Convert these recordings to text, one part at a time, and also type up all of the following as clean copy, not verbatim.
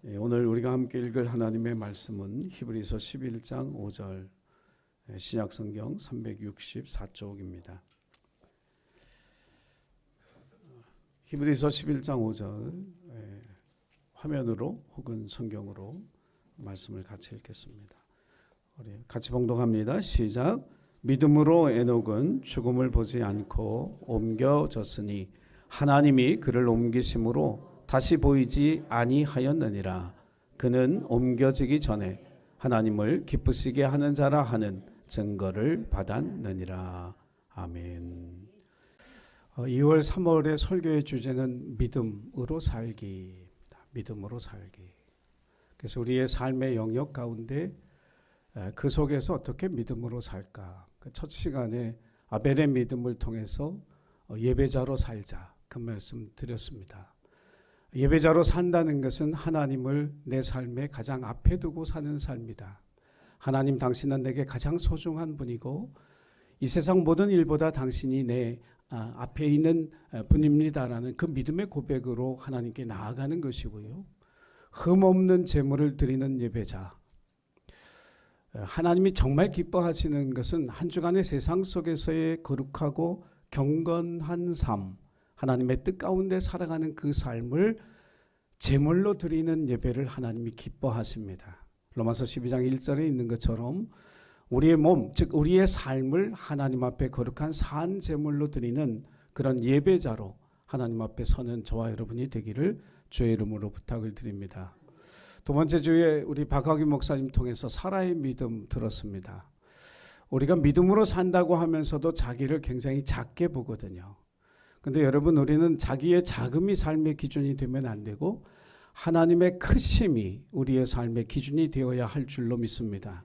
오늘 우리가 함께 읽을 하나님의 말씀은 히브리서 11장 5절 신약성경 364쪽입니다. 히브리서 11장 5절 화면으로 혹은 성경으로 말씀을 같이 읽겠습니다. 우리 같이 봉독합니다. 시작. 믿음으로 에녹은 죽음을 보지 않고 옮겨졌으니 하나님이 그를 옮기심으로 다시 보이지 아니하였느니라. 그는 옮겨지기 전에 하나님을 기쁘시게 하는 자라 하는 증거를 받았느니라. 아멘. 2월 3월의 설교의 주제는 믿음으로 살기입니다. 믿음으로 살기. 그래서 우리의 삶의 영역 가운데 그 속에서 어떻게 믿음으로 살까? 그 첫 시간에 아벨의 믿음을 통해서 예배자로 살자 그 말씀 드렸습니다. 예배자로 산다는 것은 하나님을 내 삶의 가장 앞에 두고 사는 삶이다. 하나님, 당신은 내게 가장 소중한 분이고 이 세상 모든 일보다 당신이 내 앞에 있는 분입니다라는 그 믿음의 고백으로 하나님께 나아가는 것이고요. 흠없는 제물을 드리는 예배자. 하나님이 정말 기뻐하시는 것은 한 주간의 세상 속에서의 거룩하고 경건한 삶, 하나님의 뜻 가운데 살아가는 그 삶을 제물로 드리는 예배를 하나님이 기뻐하십니다. 로마서 12장 1절에 있는 것처럼 우리의 몸, 즉 우리의 삶을 하나님 앞에 거룩한 산 제물로 드리는 그런 예배자로 하나님 앞에 서는 저와 여러분이 되기를 주의 이름으로 부탁을 드립니다. 두 번째 주에 우리 박학규 목사님 통해서 사라의 믿음 들었습니다. 우리가 믿음으로 산다고 하면서도 자기를 굉장히 작게 보거든요. 근데 여러분, 우리는 자기의 작음이 삶의 기준이 되면 안 되고 하나님의 크심이 우리의 삶의 기준이 되어야 할 줄로 믿습니다.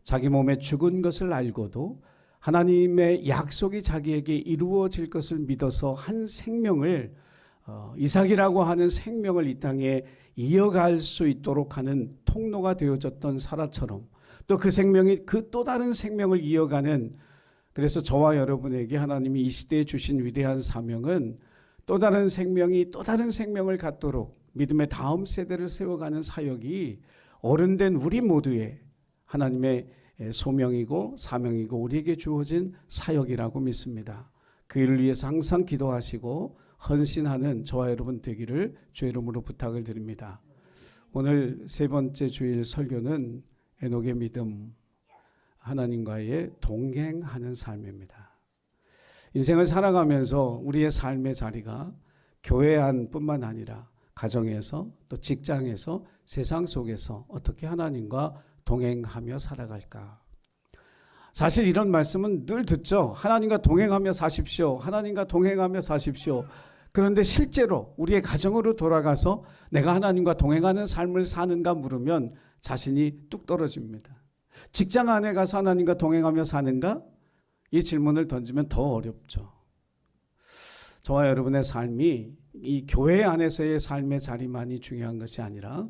자기 몸에 죽은 것을 알고도 하나님의 약속이 자기에게 이루어질 것을 믿어서 한 생명을 이삭이라고 하는 생명을 이 땅에 이어갈 수 있도록 하는 통로가 되어졌던 사라처럼 또 그 생명이 그 또 다른 생명을 이어가는, 그래서 저와 여러분에게 하나님이 이 시대에 주신 위대한 사명은 또 다른 생명이 또 다른 생명을 갖도록 믿음의 다음 세대를 세워가는 사역이 어른된 우리 모두의 하나님의 소명이고 사명이고 우리에게 주어진 사역이라고 믿습니다. 그 일을 위해서 항상 기도하시고 헌신하는 저와 여러분 되기를 주의 이름으로 부탁을 드립니다. 오늘 세 번째 주일 설교는 에녹의 믿음, 하나님과의 동행하는 삶입니다. 인생을 살아가면서 우리의 삶의 자리가 교회 안뿐만 아니라 가정에서 또 직장에서 세상 속에서 어떻게 하나님과 동행하며 살아갈까? 사실 이런 말씀은 늘 듣죠. 하나님과 동행하며 사십시오. 하나님과 동행하며 사십시오. 그런데 실제로 우리의 가정으로 돌아가서 내가 하나님과 동행하는 삶을 사는가 물으면 자신이 뚝 떨어집니다. 직장 안에 가서 하나님과 동행하며 사는가? 이 질문을 던지면 더 어렵죠. 저와 여러분의 삶이 이 교회 안에서의 삶의 자리만이 중요한 것이 아니라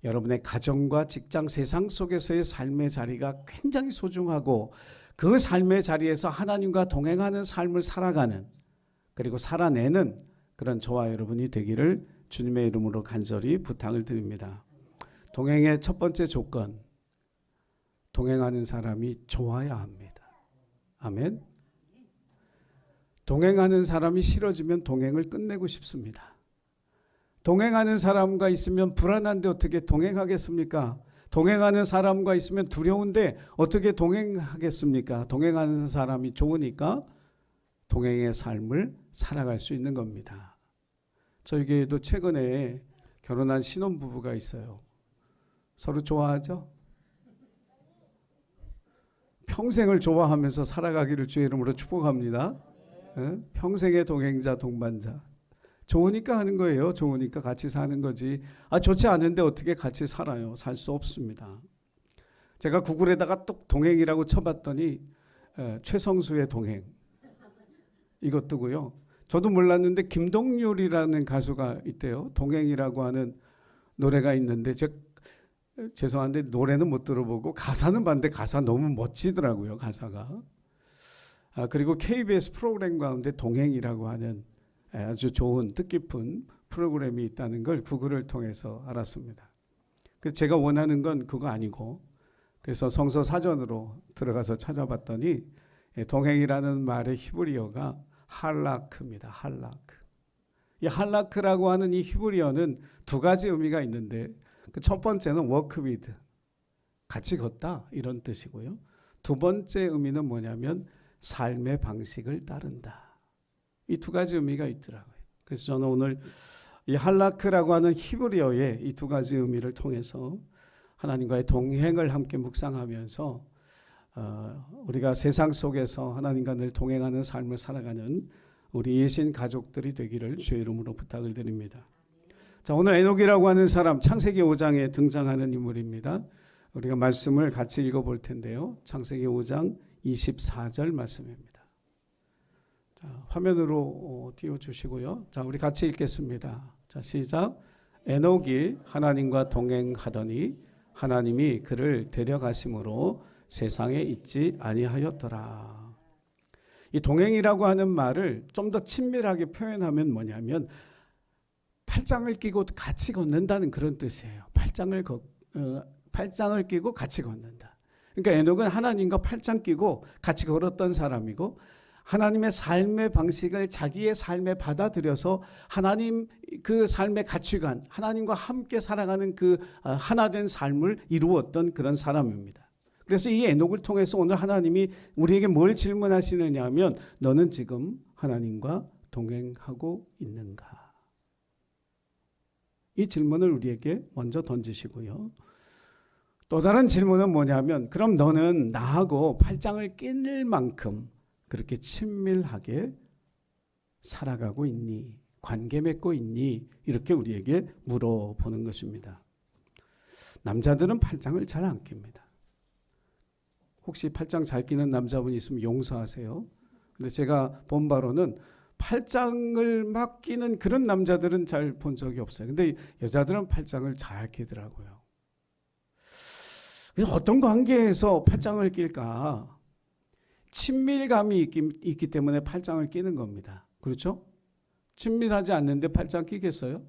여러분의 가정과 직장, 세상 속에서의 삶의 자리가 굉장히 소중하고 그 삶의 자리에서 하나님과 동행하는 삶을 살아가는, 그리고 살아내는 그런 저와 여러분이 되기를 주님의 이름으로 간절히 부탁을 드립니다. 동행의 첫 번째 조건, 동행하는 사람이 좋아야 합니다. 아멘. 동행하는 사람이 싫어지면 동행을 끝내고 싶습니다. 동행하는 사람과 있으면 불안한데 어떻게 동행하겠습니까? 동행하는 사람과 있으면 두려운데 어떻게 동행하겠습니까? 동행하는 사람이 좋으니까 동행의 삶을 살아갈 수 있는 겁니다. 저희 교회도 최근에 결혼한 신혼부부가 있어요. 서로 좋아하죠? 평생을 좋아하면서 살아가기를 주의 이름으로 축복합니다. 평생의 동행자, 동반자. 좋으니까 하는 거예요. 좋으니까 같이 사는 거지. 좋지 않은데 어떻게 같이 살아요? 살 수 없습니다. 제가 구글에다가 또 동행이라고 쳐봤더니 최성수의 동행 이것 뜨고요. 저도 몰랐는데 김동률이라는 가수가 있대요. 동행이라고 하는 노래가 있는데 죄송한데 노래는 못 들어보고 가사는 봤는데 가사 너무 멋지더라고요. 가사가. 그리고 KBS 프로그램 가운데 동행이라고 하는 아주 좋은 뜻깊은 프로그램이 있다는 걸 구글을 통해서 알았습니다. 제가 원하는 건 그거 아니고, 그래서 성서 사전으로 들어가서 찾아봤더니 동행이라는 말의 히브리어가 할라크입니다. 할라크. 이 할라크라고 하는 이 히브리어는 두 가지 의미가 있는데, 그 첫 번째는 work with, 같이 걷다 이런 뜻이고요. 두 번째 의미는 뭐냐면 삶의 방식을 따른다. 이 두 가지 의미가 있더라고요. 그래서 저는 오늘 이 할라크라고 하는 히브리어의 이 두 가지 의미를 통해서 하나님과의 동행을 함께 묵상하면서 우리가 세상 속에서 하나님과 늘 동행하는 삶을 살아가는 우리 예신 가족들이 되기를 주의 이름으로 부탁을 드립니다. 자, 오늘 에녹이라고 하는 사람, 창세기 5장에 등장하는 인물입니다. 우리가 말씀을 같이 읽어볼 텐데요. 창세기 5장 24절 말씀입니다. 자, 화면으로 띄워주시고요. 자, 우리 같이 읽겠습니다. 자, 시작. 에녹이 하나님과 동행하더니 하나님이 그를 데려가심으로 세상에 있지 아니하였더라. 이 동행이라고 하는 말을 좀 더 친밀하게 표현하면 뭐냐면 팔짱을 끼고 같이 걷는다는 그런 뜻이에요. 팔짱을 끼고 같이 걷는다. 그러니까 에녹은 하나님과 팔짱 끼고 같이 걸었던 사람이고, 하나님의 삶의 방식을 자기의 삶에 받아들여서 하나님 그 삶의 가치관, 하나님과 함께 살아가는 그 하나된 삶을 이루었던 그런 사람입니다. 그래서 이 에녹을 통해서 오늘 하나님이 우리에게 뭘 질문하시느냐 하면, 너는 지금 하나님과 동행하고 있는가? 이 질문을 우리에게 먼저 던지시고요. 또 다른 질문은 뭐냐면, 그럼 너는 나하고 팔짱을 낄 만큼 그렇게 친밀하게 살아가고 있니? 관계 맺고 있니? 이렇게 우리에게 물어보는 것입니다. 남자들은 팔짱을 잘 안 낍니다. 혹시 팔짱 잘 끼는 남자분이 있으면 용서하세요. 근데 제가 본 바로는 팔짱을 막 끼는 그런 남자들은 잘 본 적이 없어요. 근데 여자들은 팔짱을 잘 끼더라고요. 그래서 어떤 관계에서 팔짱을 낄까? 친밀감이 있기 때문에 팔짱을 끼는 겁니다. 그렇죠? 친밀하지 않는데 팔짱 끼겠어요?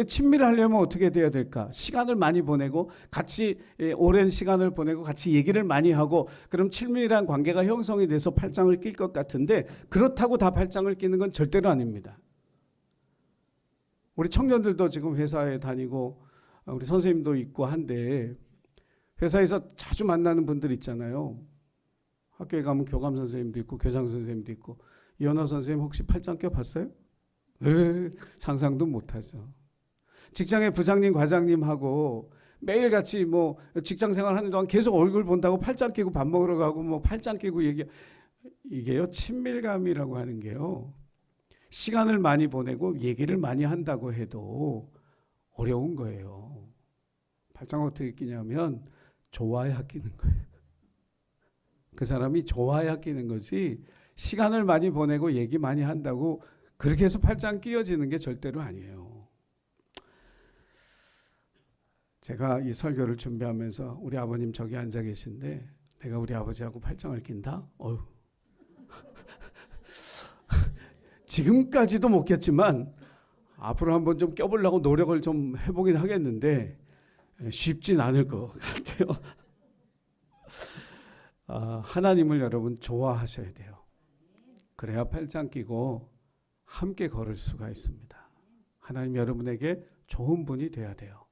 친밀하려면 어떻게 돼야 될까? 시간을 많이 보내고 같이 오랜 시간을 보내고 같이 얘기를 많이 하고, 그럼 친밀한 관계가 형성이 돼서 팔짱을 낄 것 같은데, 그렇다고 다 팔짱을 끼는 건 절대로 아닙니다. 우리 청년들도 지금 회사에 다니고 우리 선생님도 있고 한데, 회사에서 자주 만나는 분들 있잖아요. 학교에 가면 교감 선생님도 있고 교장 선생님도 있고. 이현호 선생님 혹시 팔짱 껴봤어요? 상상도 못하죠. 직장의 부장님, 과장님하고 매일 같이 뭐 직장 생활하는 동안 계속 얼굴 본다고 팔짱 끼고 밥 먹으러 가고 뭐 팔짱 끼고 이게요, 친밀감이라고 하는 게요, 시간을 많이 보내고 얘기를 많이 한다고 해도 어려운 거예요. 팔짱 어떻게 끼냐면 좋아야 끼는 거예요. 그 사람이 좋아야 끼는 거지, 시간을 많이 보내고 얘기 많이 한다고 그렇게 해서 팔짱 끼어지는 게 절대로 아니에요. 제가 이 설교를 준비하면서 우리 아버님 저기 앉아 계신데, 내가 우리 아버지하고 팔짱을 낀다? 지금까지도 못 꼈지만 앞으로 한번 좀 껴보려고 노력을 좀 해보긴 하겠는데 쉽진 않을 것 같아요. 하나님을 여러분 좋아하셔야 돼요. 그래야 팔짱 끼고 함께 걸을 수가 있습니다. 하나님 여러분에게 좋은 분이 돼야 돼요.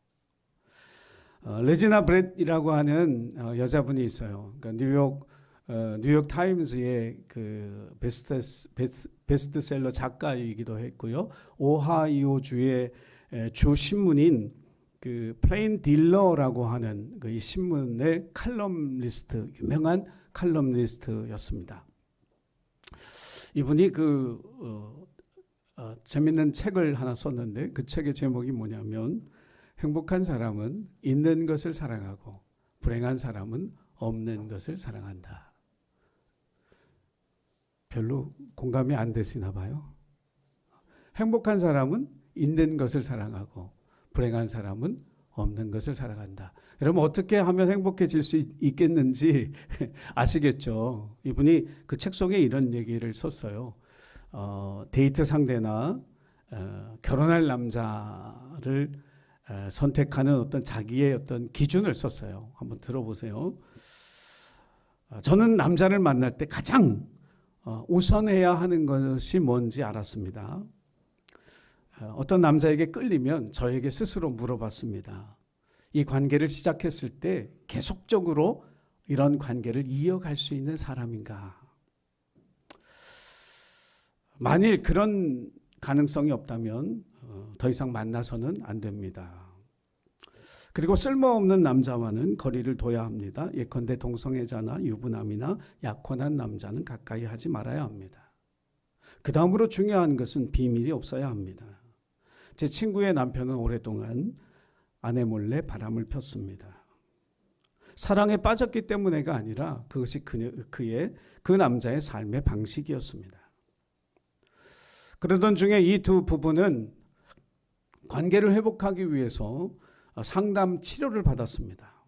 레지나 브렛이라고 하는 여자분이 있어요. 그러니까 뉴욕 타임즈의 그 베스트셀러 작가이기도 했고요. 오하이오주의 주 신문인 그 플레인 딜러라고 하는 그 이 신문의 칼럼니스트, 유명한 칼럼니스트였습니다. 이분이 재밌는 책을 하나 썼는데, 그 책의 제목이 뭐냐면, 행복한 사람은 있는 것을 사랑하고 불행한 사람은 없는 것을 사랑한다. 별로 공감이 안 되시나 봐요. 행복한 사람은 있는 것을 사랑하고 불행한 사람은 없는 것을 사랑한다. 여러분 어떻게 하면 행복해질 수 있겠는지 아시겠죠? 이분이 그 책 속에 이런 얘기를 썼어요. 데이트 상대나 결혼할 남자를 선택하는 어떤 자기의 어떤 기준을 썼어요. 한번 들어보세요. 저는 남자를 만날 때 가장 우선해야 하는 것이 뭔지 알았습니다. 어떤 남자에게 끌리면 저에게 스스로 물어봤습니다. 이 관계를 시작했을 때 계속적으로 이런 관계를 이어갈 수 있는 사람인가? 만일 그런 가능성이 없다면 더 이상 만나서는 안 됩니다. 그리고 쓸모없는 남자와는 거리를 둬야 합니다. 예컨대 동성애자나 유부남이나 약혼한 남자는 가까이 하지 말아야 합니다. 그 다음으로 중요한 것은 비밀이 없어야 합니다. 제 친구의 남편은 오랫동안 아내 몰래 바람을 폈습니다. 사랑에 빠졌기 때문에가 아니라 그것이 그 남자의 삶의 방식이었습니다. 그러던 중에 이 두 부부는 관계를 회복하기 위해서 상담 치료를 받았습니다.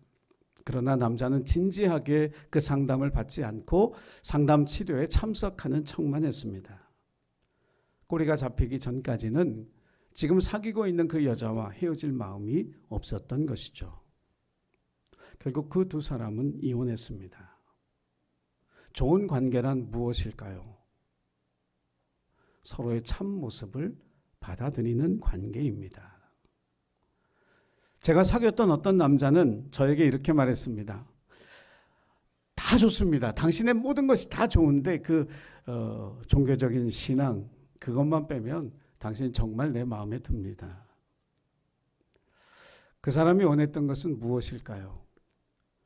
그러나 남자는 진지하게 그 상담을 받지 않고 상담 치료에 참석하는 척만 했습니다. 꼬리가 잡히기 전까지는 지금 사귀고 있는 그 여자와 헤어질 마음이 없었던 것이죠. 결국 그 두 사람은 이혼했습니다. 좋은 관계란 무엇일까요? 서로의 참 모습을 받아들이는 관계입니다. 제가 사귀었던 어떤 남자는 저에게 이렇게 말했습니다. 다 좋습니다. 당신의 모든 것이 다 좋은데 종교적인 신앙 그것만 빼면 당신 정말 내 마음에 듭니다. 그 사람이 원했던 것은 무엇일까요?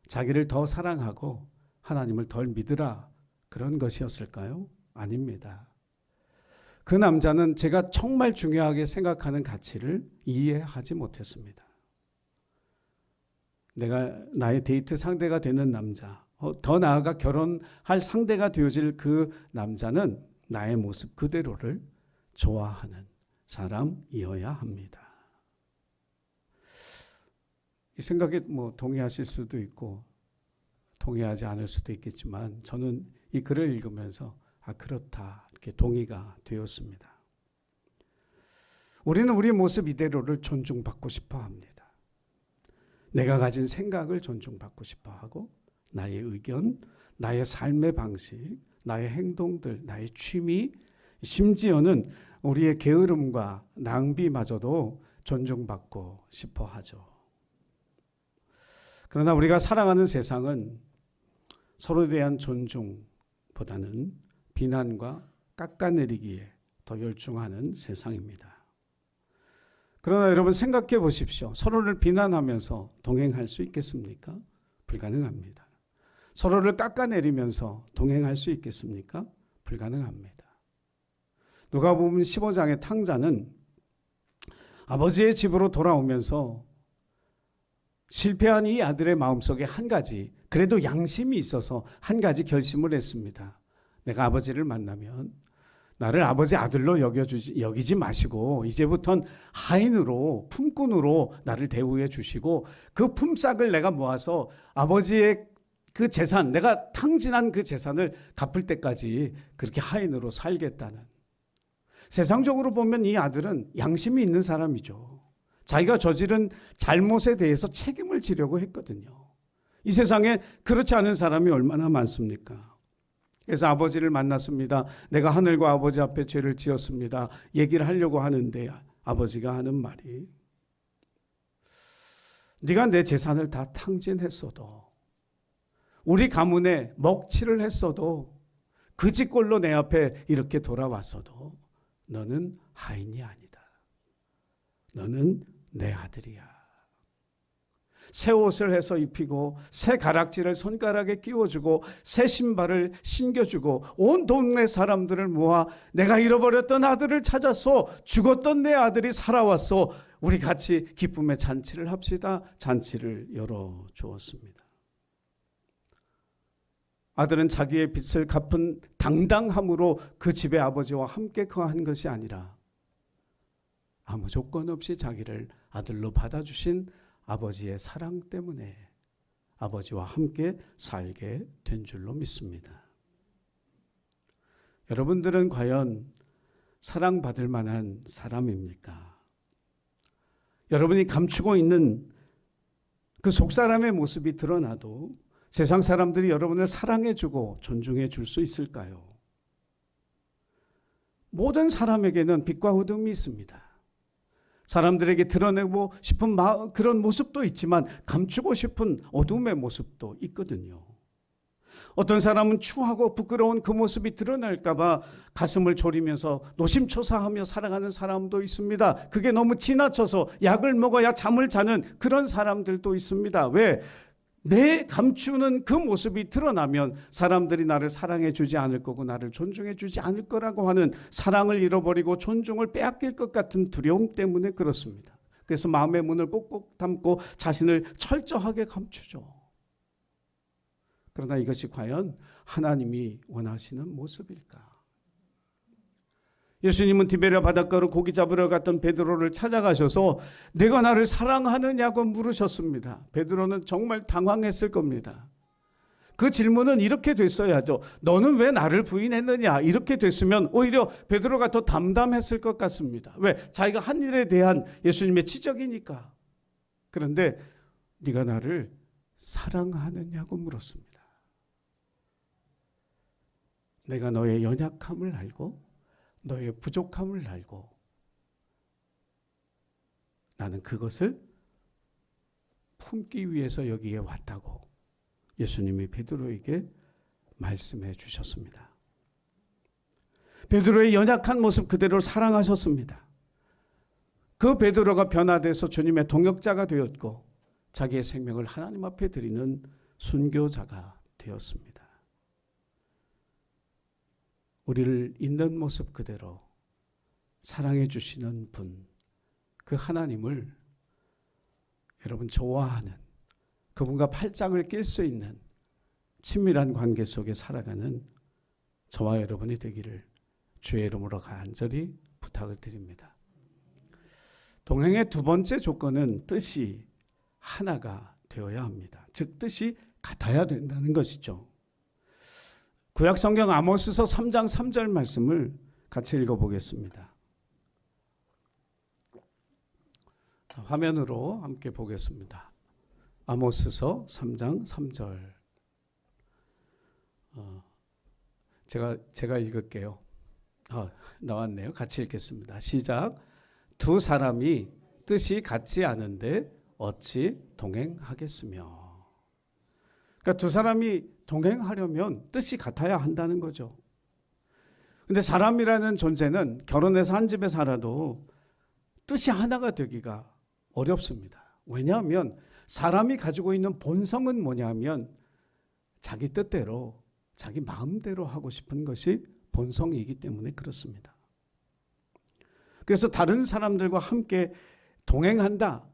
자기를 더 사랑하고 하나님을 덜 믿으라 그런 것이었을까요? 아닙니다. 그 남자는 제가 정말 중요하게 생각하는 가치를 이해하지 못했습니다. 내가 나의 데이트 상대가 되는 남자, 더 나아가 결혼할 상대가 되어질 그 남자는 나의 모습 그대로를 좋아하는 사람이어야 합니다. 이 생각에 동의하실 수도 있고 동의하지 않을 수도 있겠지만 저는 이 글을 읽으면서 그렇다 이렇게 동의가 되었습니다. 우리는 우리 모습 이대로를 존중받고 싶어 합니다. 내가 가진 생각을 존중받고 싶어 하고 나의 의견, 나의 삶의 방식, 나의 행동들, 나의 취미, 심지어는 우리의 게으름과 낭비마저도 존중받고 싶어 하죠. 그러나 우리가 살아가는 세상은 서로에 대한 존중보다는 비난과 깎아내리기에 더 열중하는 세상입니다. 그러나 여러분 생각해 보십시오. 서로를 비난하면서 동행할 수 있겠습니까? 불가능합니다. 서로를 깎아내리면서 동행할 수 있겠습니까? 불가능합니다. 누가복음 15장의 탕자는 아버지의 집으로 돌아오면서 실패한 이 아들의 마음속에 한 가지, 그래도 양심이 있어서 한 가지 결심을 했습니다. 내가 아버지를 만나면 나를 아버지 아들로 여기지 마시고 이제부턴 하인으로 품꾼으로 나를 대우해 주시고 그 품삯을 내가 모아서 아버지의 그 재산, 내가 탕진한 그 재산을 갚을 때까지 그렇게 하인으로 살겠다는. 세상적으로 보면 이 아들은 양심이 있는 사람이죠. 자기가 저지른 잘못에 대해서 책임을 지려고 했거든요. 이 세상에 그렇지 않은 사람이 얼마나 많습니까? 그래서 아버지를 만났습니다. 내가 하늘과 아버지 앞에 죄를 지었습니다. 얘기를 하려고 하는데 아버지가 하는 말이 네가 내 재산을 다 탕진했어도 우리 가문에 먹칠을 했어도 그 짓꼴로 내 앞에 이렇게 돌아왔어도 너는 하인이 아니다. 너는 내 아들이야. 새 옷을 해서 입히고 새 가락지를 손가락에 끼워주고 새 신발을 신겨주고 온 동네 사람들을 모아 내가 잃어버렸던 아들을 찾았소. 죽었던 내 아들이 살아왔소. 우리 같이 기쁨의 잔치를 합시다. 잔치를 열어주었습니다. 아들은 자기의 빚을 갚은 당당함으로 그 집의 아버지와 함께 거한 것이 아니라 아무 조건 없이 자기를 아들로 받아주신 아버지의 사랑 때문에 아버지와 함께 살게 된 줄로 믿습니다. 여러분들은 과연 사랑받을 만한 사람입니까? 여러분이 감추고 있는 그 속사람의 모습이 드러나도 세상 사람들이 여러분을 사랑해주고 존중해줄 수 있을까요? 모든 사람에게는 빛과 어둠이 있습니다. 사람들에게 드러내고 싶은 그런 모습도 있지만 감추고 싶은 어둠의 모습도 있거든요. 어떤 사람은 추하고 부끄러운 그 모습이 드러날까 봐 가슴을 졸이면서 노심초사하며 살아가는 사람도 있습니다. 그게 너무 지나쳐서 약을 먹어야 잠을 자는 그런 사람들도 있습니다. 왜? 내 감추는 그 모습이 드러나면 사람들이 나를 사랑해 주지 않을 거고 나를 존중해 주지 않을 거라고 하는 사랑을 잃어버리고 존중을 빼앗길 것 같은 두려움 때문에 그렇습니다. 그래서 마음의 문을 꼭꼭 닫고 자신을 철저하게 감추죠. 그러나 이것이 과연 하나님이 원하시는 모습일까? 예수님은 디베랴 바닷가로 고기 잡으러 갔던 베드로를 찾아가셔서 내가 나를 사랑하느냐고 물으셨습니다. 베드로는 정말 당황했을 겁니다. 그 질문은 이렇게 됐어야죠. 너는 왜 나를 부인했느냐? 이렇게 됐으면 오히려 베드로가 더 담담했을 것 같습니다. 왜? 자기가 한 일에 대한 예수님의 지적이니까. 그런데 네가 나를 사랑하느냐고 물었습니다. 내가 너의 연약함을 알고 너의 부족함을 알고 나는 그것을 품기 위해서 여기에 왔다고 예수님이 베드로에게 말씀해 주셨습니다. 베드로의 연약한 모습 그대로 사랑하셨습니다. 그 베드로가 변화돼서 주님의 동역자가 되었고 자기의 생명을 하나님 앞에 드리는 순교자가 되었습니다. 우리를 있는 모습 그대로 사랑해 주시는 분, 그 하나님을 여러분 좋아하는, 그분과 팔짱을 낄 수 있는 친밀한 관계 속에 살아가는 저와 여러분이 되기를 주의 이름으로 간절히 부탁을 드립니다. 동행의 두 번째 조건은 뜻이 하나가 되어야 합니다. 즉 뜻이 같아야 된다는 것이죠. 구약 성경 아모스서 3장 3절 말씀을 같이 읽어보겠습니다. 화면으로 함께 보겠습니다. 아모스서 3장 3절. 제가 읽을게요. 나왔네요. 같이 읽겠습니다. 시작. 두 사람이 뜻이 같지 않은데 어찌 동행하겠으며. 그러니까 두 사람이 동행하려면 뜻이 같아야 한다는 거죠. 근데 사람이라는 존재는 결혼해서 한 집에 살아도 뜻이 하나가 되기가 어렵습니다. 왜냐하면 사람이 가지고 있는 본성은 뭐냐면 자기 뜻대로 자기 마음대로 하고 싶은 것이 본성이기 때문에 그렇습니다. 그래서 다른 사람들과 함께 동행한다.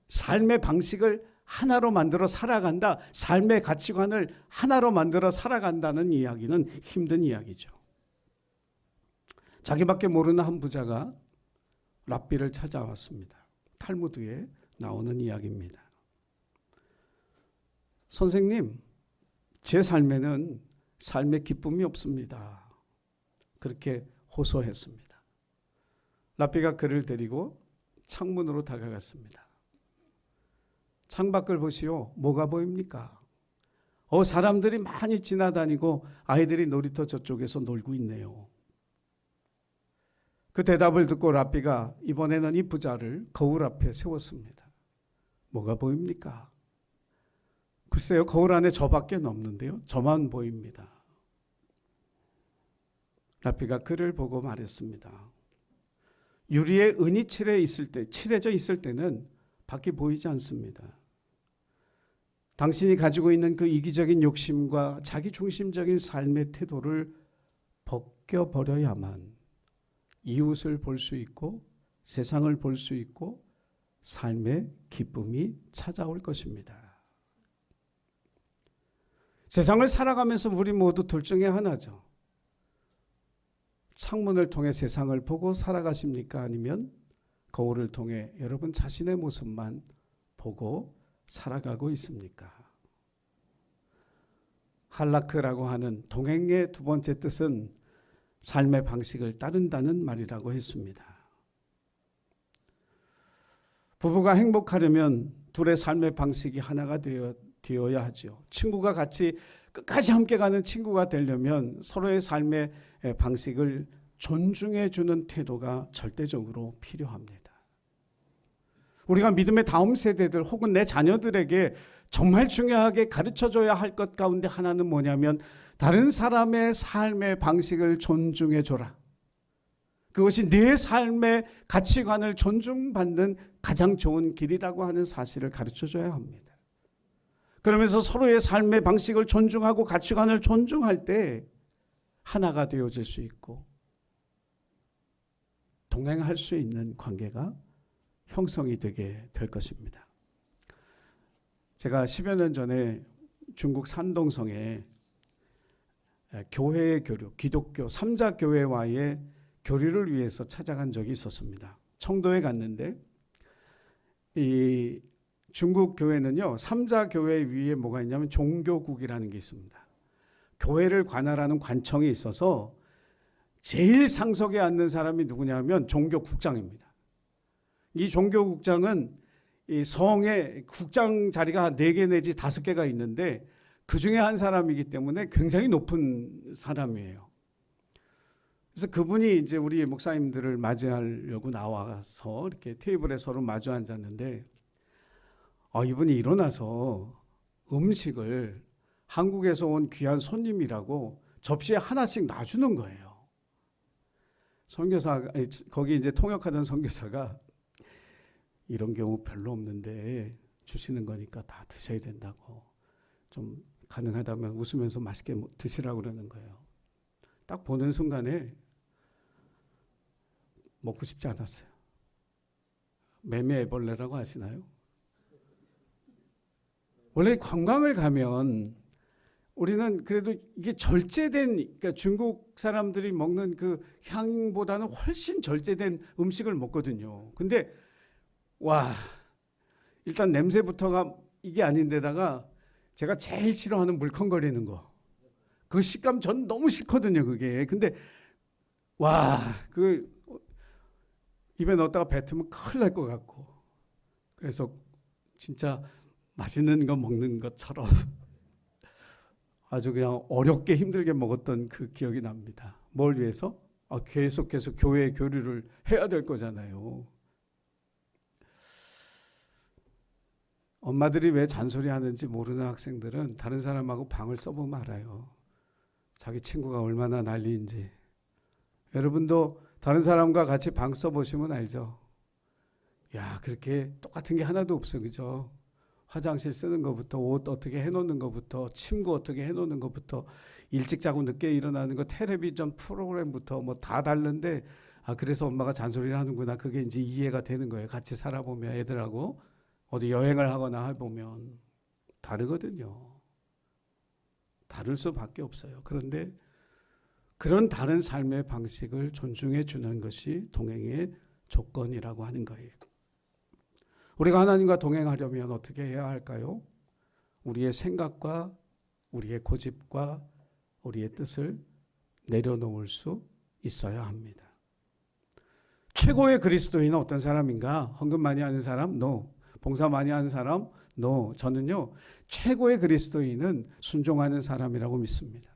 삶의 방식을 하나로 만들어 살아간다. 삶의 가치관을 하나로 만들어 살아간다는 이야기는 힘든 이야기죠. 자기밖에 모르는 한 부자가 랍비를 찾아왔습니다. 탈무드에 나오는 이야기입니다. 선생님, 제 삶에는 삶의 기쁨이 없습니다. 그렇게 호소했습니다. 랍비가 그를 데리고 창문으로 다가갔습니다. 창밖을 보시오. 뭐가 보입니까? 사람들이 많이 지나다니고 아이들이 놀이터 저쪽에서 놀고 있네요. 그 대답을 듣고 랍비가 이번에는 이 부자를 거울 앞에 세웠습니다. 뭐가 보입니까? 글쎄요, 거울 안에 저밖에 없는데요. 저만 보입니다. 랍비가 그를 보고 말했습니다. 유리에 은이 칠해져 있을 때는 밖이 보이지 않습니다. 당신이 가지고 있는 그 이기적인 욕심과 자기중심적인 삶의 태도를 벗겨버려야만 이웃을 볼 수 있고 세상을 볼 수 있고 삶의 기쁨이 찾아올 것입니다. 세상을 살아가면서 우리 모두 둘 중에 하나죠. 창문을 통해 세상을 보고 살아가십니까? 아니면 거울을 통해 여러분 자신의 모습만 보고 살아가고 있습니까? 할라크라고 하는 동행의 두 번째 뜻은 삶의 방식을 따른다는 말이라고 했습니다. 부부가 행복하려면 둘의 삶의 방식이 하나가 되어야 하죠. 친구가 같이 끝까지 함께 가는 친구가 되려면 서로의 삶의 방식을 존중해 주는 태도가 절대적으로 필요합니다. 우리가 믿음의 다음 세대들 혹은 내 자녀들에게 정말 중요하게 가르쳐줘야 할 것 가운데 하나는 뭐냐면 다른 사람의 삶의 방식을 존중해 줘라. 그것이 내 삶의 가치관을 존중받는 가장 좋은 길이라고 하는 사실을 가르쳐줘야 합니다. 그러면서 서로의 삶의 방식을 존중하고 가치관을 존중할 때 하나가 되어질 수 있고 동행할 수 있는 관계가 형성이 되게 될 것입니다. 제가 10여 년 전에 중국 산동성에 교회의 교류, 기독교 3자 교회와의 교류를 위해서 찾아간 적이 있었습니다. 청도에 갔는데 이 중국 교회는요, 3자 교회 위에 뭐가 있냐면 종교국이라는 게 있습니다. 교회를 관할하는 관청이 있어서 제일 상석에 앉는 사람이 누구냐면 종교국장입니다. 이 종교국장은 이 성에 국장 자리가 4개 내지 5개가 있는데 그 중에 한 사람이기 때문에 굉장히 높은 사람이에요. 그래서 그분이 이제 우리 목사님들을 맞이하려고 나와서 이렇게 테이블에 서로 마주 앉았는데 이분이 일어나서 음식을 한국에서 온 귀한 손님이라고 접시에 하나씩 놔주는 거예요. 선교사 거기 이제 통역하던 선교사가 이런 경우 별로 없는데 주시는 거니까 다 드셔야 된다고 좀 가능하다면 웃으면서 맛있게 드시라고 그러는 거예요. 딱 보는 순간에 먹고 싶지 않았어요. 매매애벌레라고 아시나요? 원래 관광을 가면 우리는 그래도 이게 절제된, 그러니까 중국 사람들이 먹는 그 향보다는 훨씬 절제된 음식을 먹거든요. 근데 와, 일단 냄새부터가 이게 아닌데다가 제가 제일 싫어하는 물컹거리는 거. 그 식감 전 너무 싫거든요, 그게. 근데 와, 그 입에 넣었다가 뱉으면 큰일 날 것 같고. 그래서 진짜 맛있는 거 먹는 것처럼 아주 그냥 어렵게 힘들게 먹었던 그 기억이 납니다. 뭘 위해서? 계속해서 교회 교류를 해야 될 거잖아요. 엄마들이 왜 잔소리하는지 모르는 학생들은 다른 사람하고 방을 써보면 알아요. 자기 친구가 얼마나 난리인지. 여러분도 다른 사람과 같이 방 써보시면 알죠. 야, 그렇게 똑같은 게 하나도 없어, 그죠? 화장실 쓰는 것부터 옷 어떻게 해놓는 것부터 침구 어떻게 해놓는 것부터 일찍 자고 늦게 일어나는 거 텔레비전 프로그램부터 뭐 다 다른데 그래서 엄마가 잔소리를 하는구나. 그게 이제 이해가 되는 거예요. 같이 살아보면 애들하고 어디 여행을 하거나 해보면 다르거든요. 다를 수밖에 없어요. 그런데 그런 다른 삶의 방식을 존중해 주는 것이 동행의 조건이라고 하는 거예요. 우리가 하나님과 동행하려면 어떻게 해야 할까요? 우리의 생각과 우리의 고집과 우리의 뜻을 내려놓을 수 있어야 합니다. 최고의 그리스도인은 어떤 사람인가? 헌금 많이 하는 사람? No. 봉사 많이 하는 사람? No. 저는요, 최고의 그리스도인은 순종하는 사람이라고 믿습니다.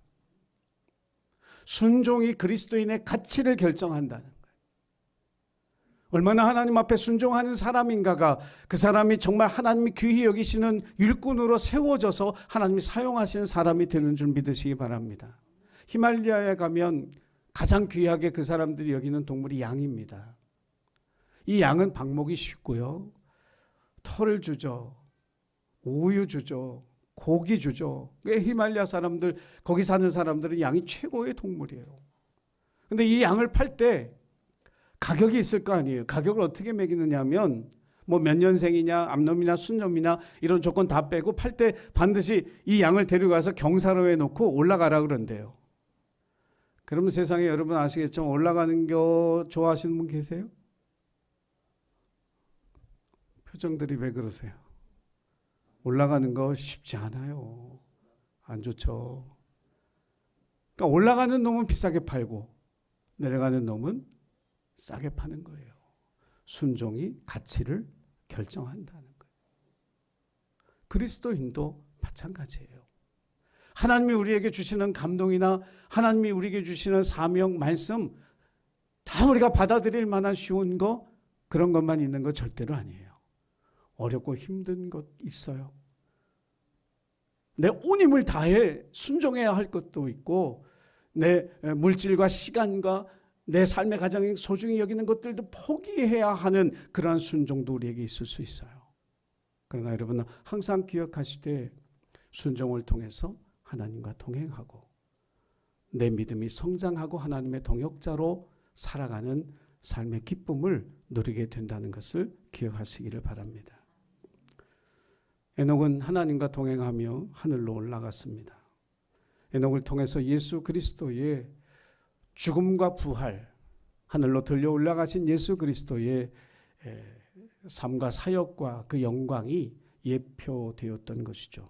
순종이 그리스도인의 가치를 결정한다는 거예요. 얼마나 하나님 앞에 순종하는 사람인가가 그 사람이 정말 하나님이 귀히 여기시는 일꾼으로 세워져서 하나님이 사용하시는 사람이 되는 줄 믿으시기 바랍니다. 히말라야에 가면 가장 귀하게 그 사람들이 여기는 동물이 양입니다. 이 양은 방목이 쉽고요. 털을 주죠. 우유 주죠. 고기 주죠. 히말라야 사람들, 거기 사는 사람들은 양이 최고의 동물이에요. 근데 이 양을 팔 때 가격이 있을 거 아니에요. 가격을 어떻게 매기느냐 하면 뭐 몇 년생이냐, 암놈이냐, 순놈이냐 이런 조건 다 빼고 팔 때 반드시 이 양을 데려가서 경사로에 놓고 올라가라 그런대요. 그러면 세상에 여러분 아시겠죠? 올라가는 거 좋아하시는 분 계세요? 표정들이 왜 그러세요? 올라가는 거 쉽지 않아요. 안 좋죠. 그러니까 올라가는 놈은 비싸게 팔고 내려가는 놈은 싸게 파는 거예요. 순종이 가치를 결정한다는 거예요. 그리스도인도 마찬가지예요. 하나님이 우리에게 주시는 감동이나 하나님이 우리에게 주시는 사명, 말씀 다 우리가 받아들일 만한 쉬운 거 그런 것만 있는 거 절대로 아니에요. 어렵고 힘든 것 있어요. 내 온 힘을 다해 순종해야 할 것도 있고 내 물질과 시간과 내 삶의 가장 소중히 여기는 것들도 포기해야 하는 그러한 순종도 우리에게 있을 수 있어요. 그러나 여러분은 항상 기억하시되 순종을 통해서 하나님과 동행하고 내 믿음이 성장하고 하나님의 동역자로 살아가는 삶의 기쁨을 누리게 된다는 것을 기억하시기를 바랍니다. 에녹은 하나님과 동행하며 하늘로 올라갔습니다. 에녹을 통해서 예수 그리스도의 죽음과 부활, 하늘로 들려 올라가신 예수 그리스도의 삶과 사역과 그 영광이 예표되었던 것이죠.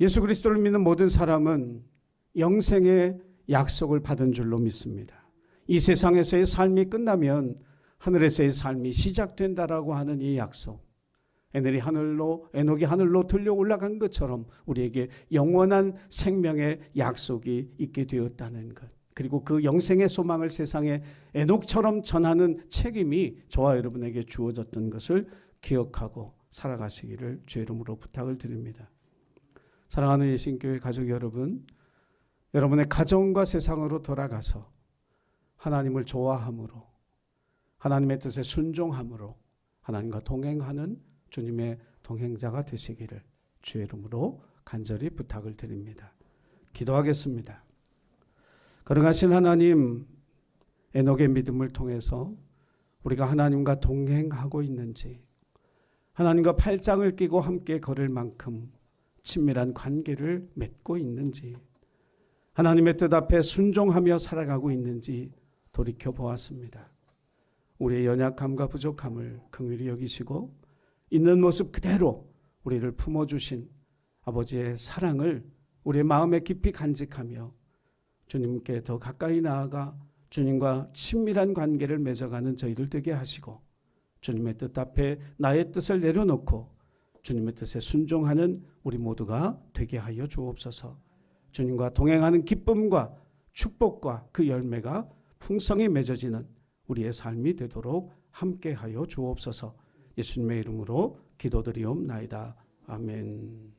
예수 그리스도를 믿는 모든 사람은 영생의 약속을 받은 줄로 믿습니다. 이 세상에서의 삶이 끝나면 하늘에서의 삶이 시작된다라고 하는 이 약속, 에녹이 하늘로 들려 올라간 것처럼 우리에게 영원한 생명의 약속이 있게 되었다는 것, 그리고 그 영생의 소망을 세상에 에녹처럼 전하는 책임이 저와 여러분에게 주어졌던 것을 기억하고 살아가시기를 주의 이름으로 부탁을 드립니다. 사랑하는 예신교회 가족 여러분, 여러분의 가정과 세상으로 돌아가서 하나님을 좋아함으로, 하나님의 뜻에 순종함으로 하나님과 동행하는 주님의 동행자가 되시기를 주의 이름으로 간절히 부탁을 드립니다. 기도하겠습니다. 거룩하신 하나님, 에녹의 믿음을 통해서 우리가 하나님과 동행하고 있는지, 하나님과 팔짱을 끼고 함께 걸을 만큼 친밀한 관계를 맺고 있는지, 하나님의 뜻 앞에 순종하며 살아가고 있는지 돌이켜 보았습니다. 우리의 연약함과 부족함을 긍휼히 여기시고 있는 모습 그대로 우리를 품어주신 아버지의 사랑을 우리의 마음에 깊이 간직하며 주님께 더 가까이 나아가 주님과 친밀한 관계를 맺어가는 저희들 되게 하시고, 주님의 뜻 앞에 나의 뜻을 내려놓고 주님의 뜻에 순종하는 우리 모두가 되게 하여 주옵소서. 주님과 동행하는 기쁨과 축복과 그 열매가 풍성히 맺어지는 우리의 삶이 되도록 함께하여 주옵소서. 예수님의 이름으로 기도드리옵나이다. 아멘.